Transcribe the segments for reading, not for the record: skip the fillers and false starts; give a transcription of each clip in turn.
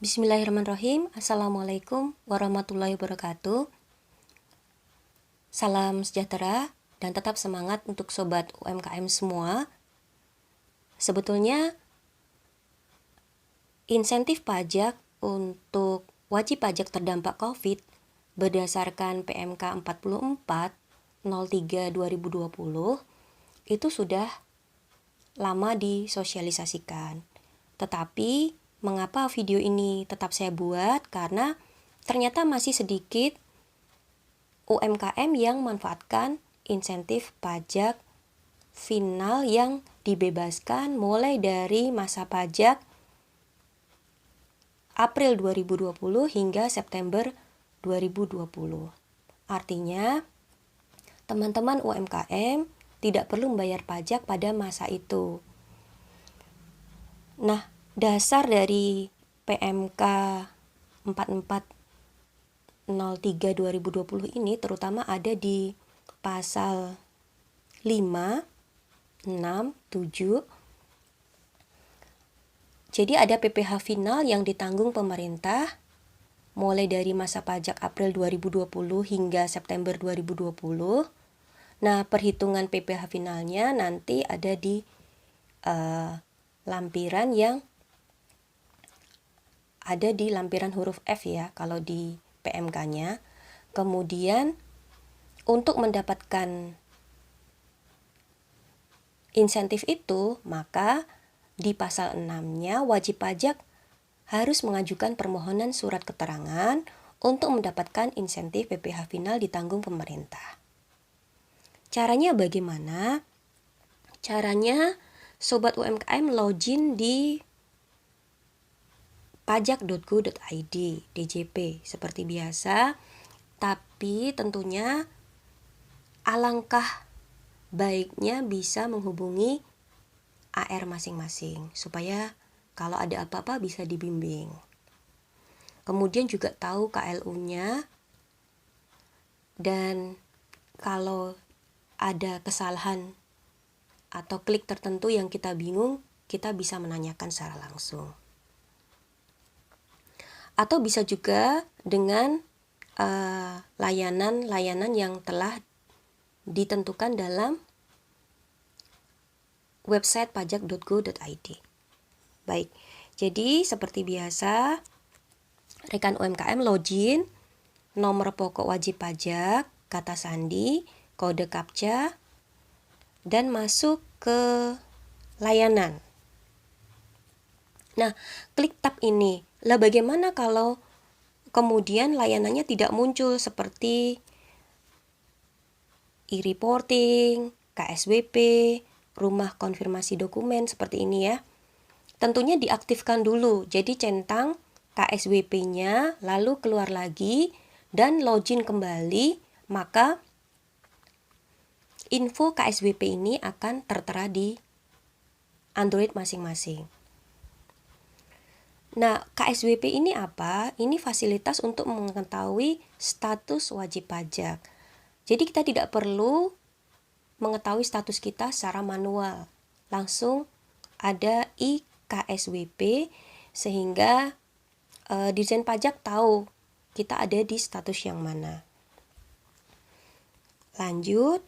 Bismillahirrahmanirrahim. Assalamualaikum warahmatullahi wabarakatuh. Salam sejahtera dan tetap semangat untuk sobat UMKM semua. Sebetulnya insentif pajak untuk wajib pajak terdampak COVID berdasarkan PMK 44 03 2020 itu sudah lama disosialisasikan. Tetapi mengapa video ini tetap saya buat? Karena ternyata masih sedikit UMKM yang memanfaatkan insentif pajak final yang dibebaskan mulai dari masa pajak April 2020 hingga September 2020. Artinya, teman-teman UMKM tidak perlu membayar pajak pada masa itu. Nah, dasar dari PMK 4403 2020 ini terutama ada di pasal 5, 6, 7. Jadi ada PPh final yang ditanggung pemerintah mulai dari masa pajak April 2020 hingga September 2020. Nah, perhitungan PPh finalnya nanti ada di lampiran yang ada di lampiran huruf F ya, kalau di PMK-nya. Kemudian untuk mendapatkan insentif itu, maka di pasal 6-nya wajib pajak harus mengajukan permohonan surat keterangan untuk mendapatkan insentif PPh final ditanggung pemerintah. Caranya bagaimana? Caranya sobat UMKM login di pajak.go.id DJP seperti biasa, tapi tentunya alangkah baiknya bisa menghubungi AR masing-masing supaya kalau ada apa-apa bisa dibimbing. Kemudian juga tahu KLU-nya, dan kalau ada kesalahan atau klik tertentu yang kita bingung, kita bisa menanyakan secara langsung. Atau bisa juga dengan layanan-layanan yang telah ditentukan dalam website pajak.go.id. Baik, jadi seperti biasa, rekan UMKM login, nomor pokok wajib pajak, kata sandi, kode CAPTCHA, dan masuk ke layanan. Nah, klik tab ini. Lah bagaimana kalau kemudian layanannya tidak muncul seperti e-reporting, KSWP, rumah konfirmasi dokumen seperti ini ya. Tentunya diaktifkan dulu. Jadi centang KSWP-nya, lalu keluar lagi dan login kembali, maka info KSWP ini akan tertera di Android masing-masing. Nah, KSWP ini apa? Ini fasilitas untuk mengetahui status wajib pajak. Jadi kita tidak perlu mengetahui status kita secara manual. Langsung ada iKSWP sehingga Dirjen Pajak tahu kita ada di status yang mana. Lanjut.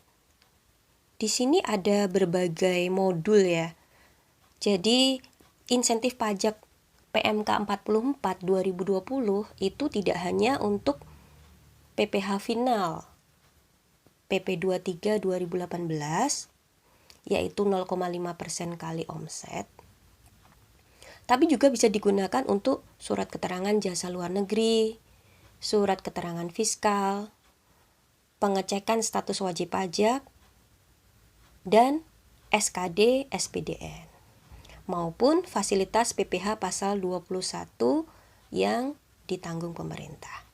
Di sini ada berbagai modul ya. Jadi insentif pajak PMK 44 2020 itu tidak hanya untuk PPh final PP 23 2018 yaitu 0,5% kali omset, tapi juga bisa digunakan untuk surat keterangan jasa luar negeri, surat keterangan fiskal, pengecekan status wajib pajak, dan SKD SPDN, maupun fasilitas PPh pasal 21 yang ditanggung pemerintah.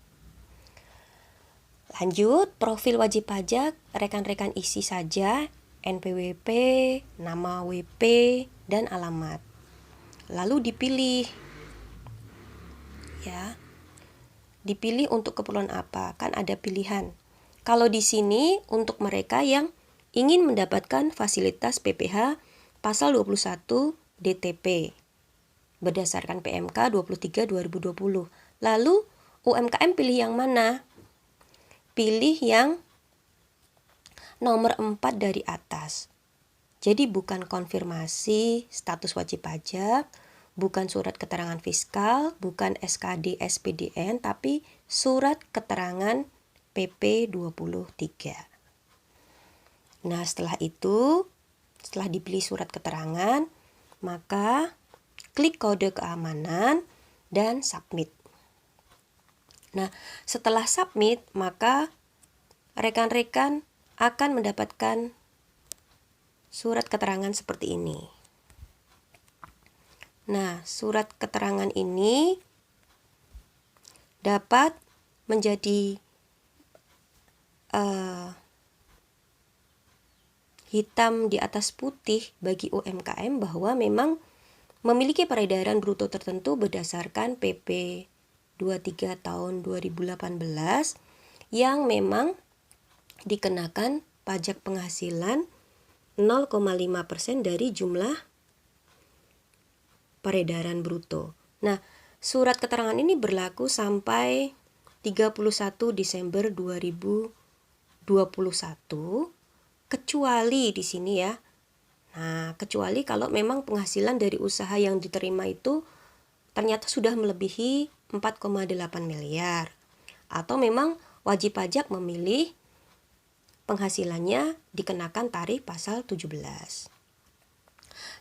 Lanjut, profil wajib pajak, rekan-rekan isi saja NPWP, nama WP, dan alamat. Lalu dipilih. Ya. Dipilih untuk keperluan apa? Kan ada pilihan. Kalau di sini untuk mereka yang ingin mendapatkan fasilitas PPh pasal 21 DTP. berdasarkan PMK 23 2020. Lalu UMKM pilih yang mana? Pilih yang nomor 4 dari atas. Jadi bukan konfirmasi status wajib pajak, bukan surat keterangan fiskal, bukan SKD SPDN, tapi surat keterangan PP 23. Nah, setelah itu, setelah dipilih surat keterangan, maka klik kode keamanan dan submit. Nah, setelah submit, maka rekan-rekan akan mendapatkan surat keterangan seperti ini. Nah, surat keterangan ini dapat menjadi hitam di atas putih bagi UMKM bahwa memang memiliki peredaran bruto tertentu berdasarkan PP 23 tahun 2018 yang memang dikenakan pajak penghasilan 0,5% dari jumlah peredaran bruto. Nah, surat keterangan ini berlaku sampai 31 Desember 2021, kecuali di sini ya. Nah, kecuali kalau memang penghasilan dari usaha yang diterima itu ternyata sudah melebihi 4,8 miliar. Atau memang wajib pajak memilih penghasilannya dikenakan tarif pasal 17.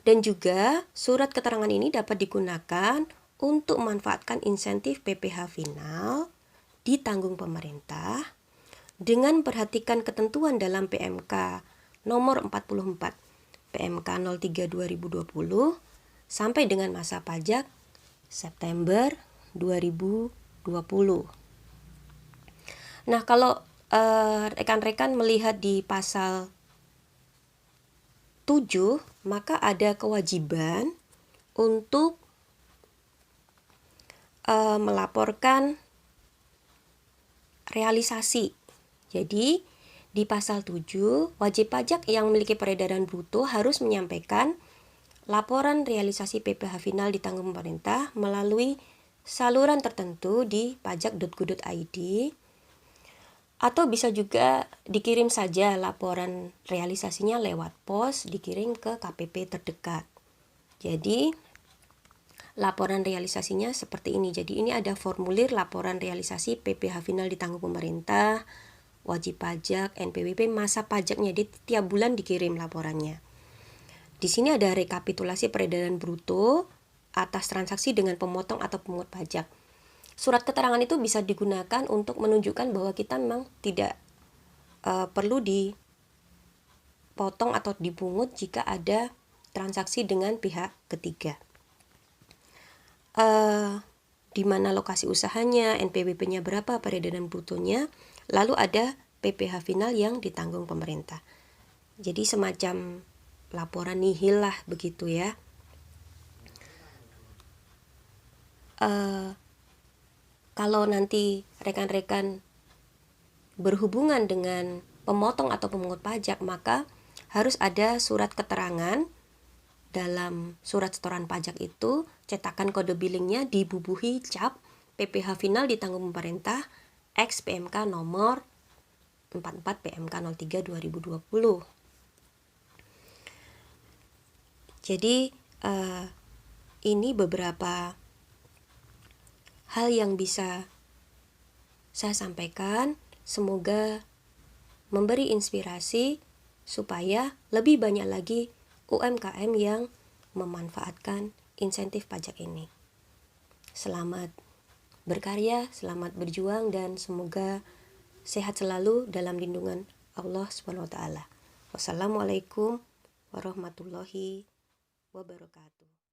Dan juga surat keterangan ini dapat digunakan untuk memanfaatkan insentif PPh final ditanggung pemerintah dengan perhatikan ketentuan dalam PMK nomor 44 PMK 03 2020 sampai dengan masa pajak September 2020. Nah, kalau rekan-rekan melihat di pasal 7, maka ada kewajiban untuk melaporkan realisasi. Jadi, di pasal 7, wajib pajak yang memiliki peredaran bruto harus menyampaikan laporan realisasi PPh final ditanggung pemerintah melalui saluran tertentu di pajak.go.id, atau bisa juga dikirim saja laporan realisasinya lewat pos, dikirim ke KPP terdekat. Jadi, laporan realisasinya seperti ini. Jadi, ini ada formulir laporan realisasi PPh final ditanggung pemerintah, wajib pajak, NPWP, masa pajaknya, di tiap bulan dikirim laporannya. Di sini ada rekapitulasi peredaran bruto atas transaksi dengan pemotong atau pemungut pajak. Surat keterangan itu bisa digunakan untuk menunjukkan bahwa kita memang tidak perlu dipotong atau dipungut jika ada transaksi dengan pihak ketiga. Di mana lokasi usahanya, NPWP-nya berapa, peredaran brutonya, lalu ada PPh final yang ditanggung pemerintah. Jadi semacam laporan nihil lah begitu ya. Kalau nanti rekan-rekan berhubungan dengan pemotong atau pemungut pajak, maka harus ada surat keterangan dalam surat setoran pajak itu, cetakan kode billingnya dibubuhi cap PPh final ditanggung pemerintah X PMK nomor 44 PMK 03 2020. Jadi ini beberapa hal yang bisa saya sampaikan, semoga memberi inspirasi supaya lebih banyak lagi UMKM yang memanfaatkan insentif pajak ini. Selamat berkarya, selamat berjuang, dan semoga sehat selalu dalam lindungan Allah SWT. Wassalamualaikum warahmatullahi wabarakatuh.